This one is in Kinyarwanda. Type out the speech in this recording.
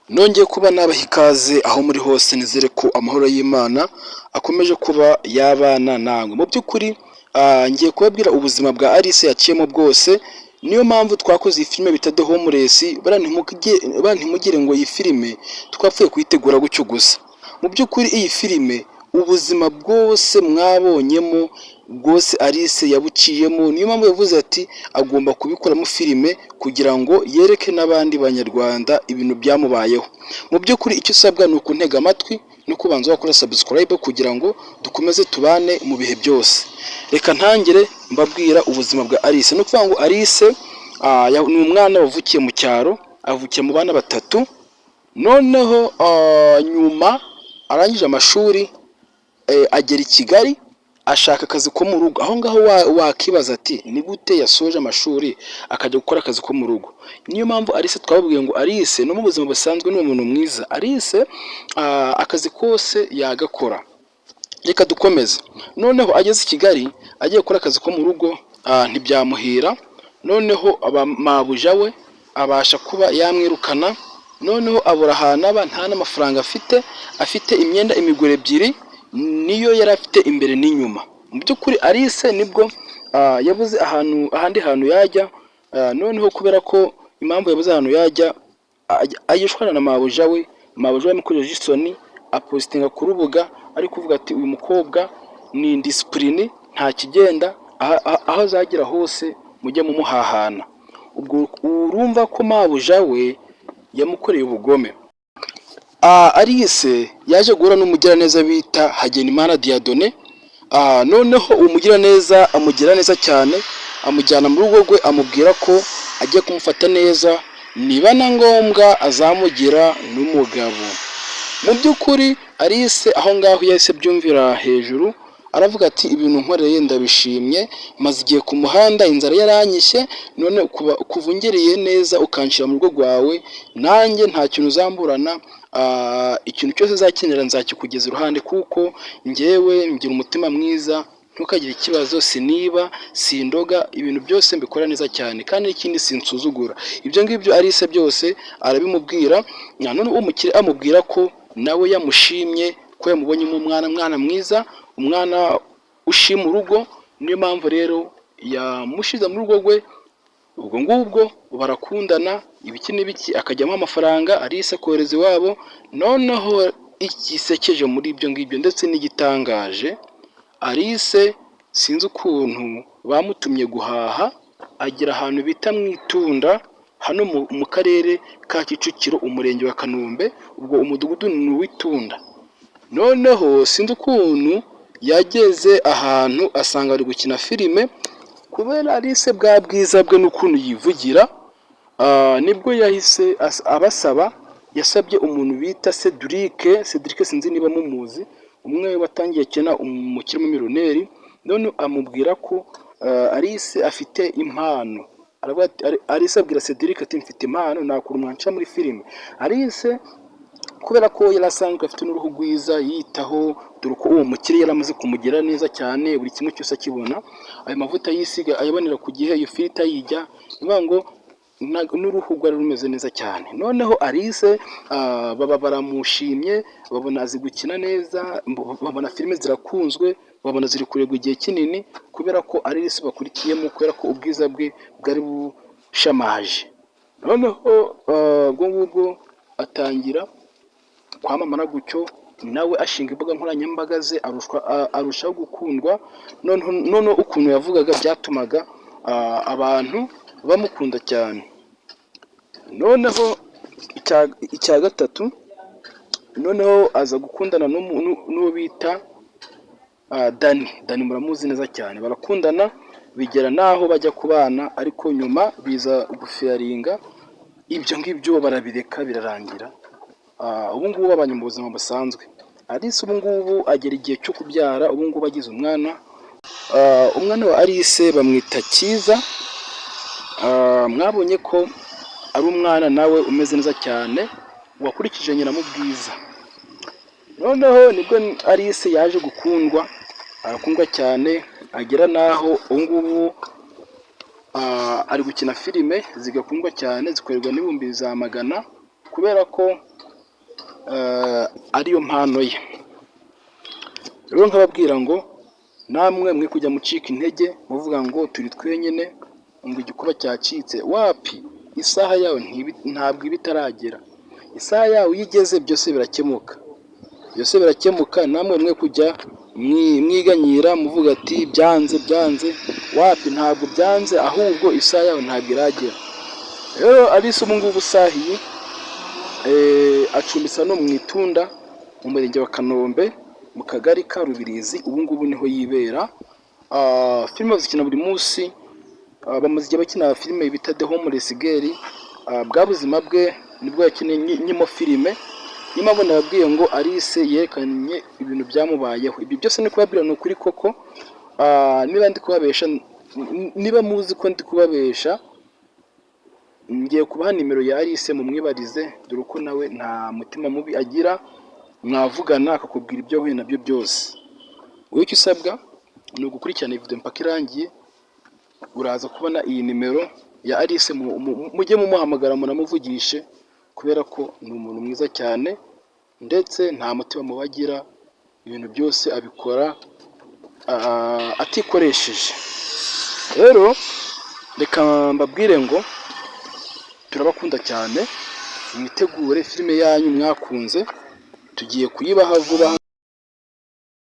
Nongeye kuba nabaha ikaze aho muri hose, nizere ko amahoro y'Imana akomeje kuba yabana namwe. Mu by'ukuri ngiye kubabwira ubuzima bwa Alice yaciyemo bwose, niyo mpamvu twakoze iyi filime bita The Homeless. Buriya ntimugire ngo iyi filime twapfuye kuyitegura gutyo gusa. Mu by'ukuri iyi filime ubuzima bwose mwabonyemo bwose Alice yabuciyemo, niyo mpamvu yavuze ati agomba kubikoramo filime kugira ngo yereke n'abandi banyarwanda ibintu byamubayeho. Mu by'ukuri icyo usabwa ni ukuntega amatwi no kubanza wakora subscribe kugira ngo dukomeze tubane mu bihe byose. Reka ntangire mbabwira ubuzima bwa Alice. Ni ukuvuga ngo Alice ni umwana wavukiye mu cyaro, avukiye mu bana batatu, noneho nyuma arangije amashuri agera i Kigali ashaka akazi ko mu rugo. Aho ngaho wakibaza ati ni gute yasoje amashuri akajya gukora akazi ko mu rugo? Niyo mpamvu Alice twababwiye ngo Alice no mu buzima busanzwe ni umuntu mwiza. Alice akazi kose yagakora. Reka dukomeze. Noneho ageze i Kigali agiye gukora akazi ko mu rugo ntibyamuhira, noneho mabuja we abasha kuba yamwirukana, noneho abura ahantu aba, nta n'amafaranga afite imyenda imiguru ebyiri niyo yari afite imbere n'inyuma. Mu by'ukuri Alice nibwo yabuze ahandi hantu yajya, noneho kubera ko impamvu yabuze ahantu yajya ayishwana na mabuja we yamukojeje isoni, apositinga ku rubuga ari kuvuga ati uyu mukobwa ni indisipurine, nta kigenda, aho azagera hose mujye mumuhahana. Ubwo urumva ko mabuja we yamukoreye ubugome. Alice yaje guhura n'umugiraneza bita Hagenimana Dieudonné. Noneho uwo mugiraneza amugira neza cyane, amujyana mu rugo rwe, amubwira ko agiye kumufata neza, niba na ngombwa azamugira n'umugabo. Mu by'ukuri Alice aho ngaho yahise byumvira hejuru, aravuga ati ibintu nkoreye ndabishimye, maze igihe ku muhanda, inzara yaranyishye, none kuva ungereye neza ukanshyira mu rugo rwawe, nanjye nta kintu uzamburana, ikintu cyose uzakenera nzakikugeza iruhande, kuko njyewe ngira umutima mwiza, ntukagire ikibazo, siniba, sindoga, ibintu byose mbikora neza cyane, kandi n'ikindi sinsuzugura. Ibyo ngibyo Alice byose arabimubwira. None umukire amubwira ko nawe yamushimye, ko yamubonyemo umwana mwiza, umwana ushima urugo. Niyo mpamvu rero yamushize mu rugo rwe. Ubwo ngubwo barakundana, ibiki n'ibiki, akajyamo amafaranga Alice akohereza iwabo. Noneho igisekeje muri ibyo ngibyo ndetse n'igitangaje, Alice sinzi ukuntu bamutumye guhaha, agera ahantu bita mu Itunda, hano mu karere ka Kicukiro, umurenge wa Kanombe, ubwo umudugudu ni uw'Itunda. Noneho sinzi ukuntu yageze ahantu asanga ari gukina filime, kubera Alice bwa bwiza bwe n'ukuntu yivugira, nibwo yahise abasaba, yasabye umuntu bita Cedric, sinzi niba mumuzi, umwe watangiye kena umukire w'umumiliyoneri. None amubwira ko Alice afite impano. Alice abwira Cedric ati mfite impano, nakura umwanca muri filime. Alice kubera ko yari asanzwe afite n'uruhu rwiza, yitaho, dore ko uwo mukire yari amaze kumugira neza cyane, buri kimwe cyose akibona, ayo mavuta yisiga ayabonera ku gihe, iyo filita yijya, niyo ngo n'uruhu rwari rumeze neza cyane. Noneho Alice baramushimye, babona azi gukina neza, babona filime zirakunzwe, babona ziri kurebwa igihe kinini, kubera ko Alice bakurikiyemo, kubera ko ubwiza bwe bwari bushamaje. Noneho ubwo ngubwo atangira kwamamara gutyo, nawe ashinga imbuga nkoranyambaga ze, arushaho gukundwa. Noneho ukuntu yavugaga byatumaga abantu bamukunda cyane. Noneho icya gatatu, noneho aza gukundana n'uwo bita Dani, muramuzi neza cyane, barakundana bigera naho bajya kubana, ariko nyuma biza gufiyaringa, ibyo ngibyo barabireka birarangira. Ubu ngubu babanye mu buzima busanzwe. Alice ubu ngubu agera igihe cyo kubyara, ubu ngubu agize umwana. Umwana wa Alice bamwita Cyiza. Mwabonye ko ari umwana nawe umeze neza cyane, wakurikije nyina mu bwiza. Noneho nibwo Alice yaje gukundwa, arakundwa cyane, agera naho ubu ngubu ari gukina filime zigakundwa cyane, zikorerwa n'ibihumbi za magana, kubera ko ariyo mpano ye. Rero nkababwira ngo namwe mwe kujya mucika intege muvuga ngo turi twenyine, ngo igikuba cyacitse. Wapi, isaha yawe ntabwo iba itaragera. Isaha yawe iyo igeze byose birakemuka, byose birakemuka. Namwe mwe kujya mwiganyira muvuga ati byanze. Wapi, ntabwo byanze, ahubwo isaha yawe ntabwo iragera. Rero Alice ubu ngubu usahiye acumbitse no mu Itunda mu murenge wa Kanombe mu kagari ka Rubirizi. Ubu ngubu niho yibera. Filime zikina buri munsi, bamaze igihe bakina filime bita The Homeless Girl. Bwa buzima bwe nibwo yakinnye nyimo filime. Niyo mpamvu nababwiye ngo Alice yerekanye ibintu byamubayeho. Ibyo byose ni kubabwira ni ukuri koko. Niba ndi kubabesha, niba muzi ko ndi kubabesha, ngiye kubaha nimero ya Alice mumwibarize, dore uko nawe nta mutima mubi agira. Mwavugana akakubwira ibyo ahuye nabyo byose. Wowe icyo usabwa ni ugukurikirana iyi video mpaka irangiye. Uraza kubona iyi nimero ya Alice, mujye mumuhamagara munamuvugishe, kubera ko ni umuntu mwiza cyane ndetse nta mutima mubi agira. Ibintu byose abikora atikoresheje. Rero reka mbabwire ngo turabakunda cyane, mwitegure filime yanyu mwakunze, tugiye kuyibaha vuba.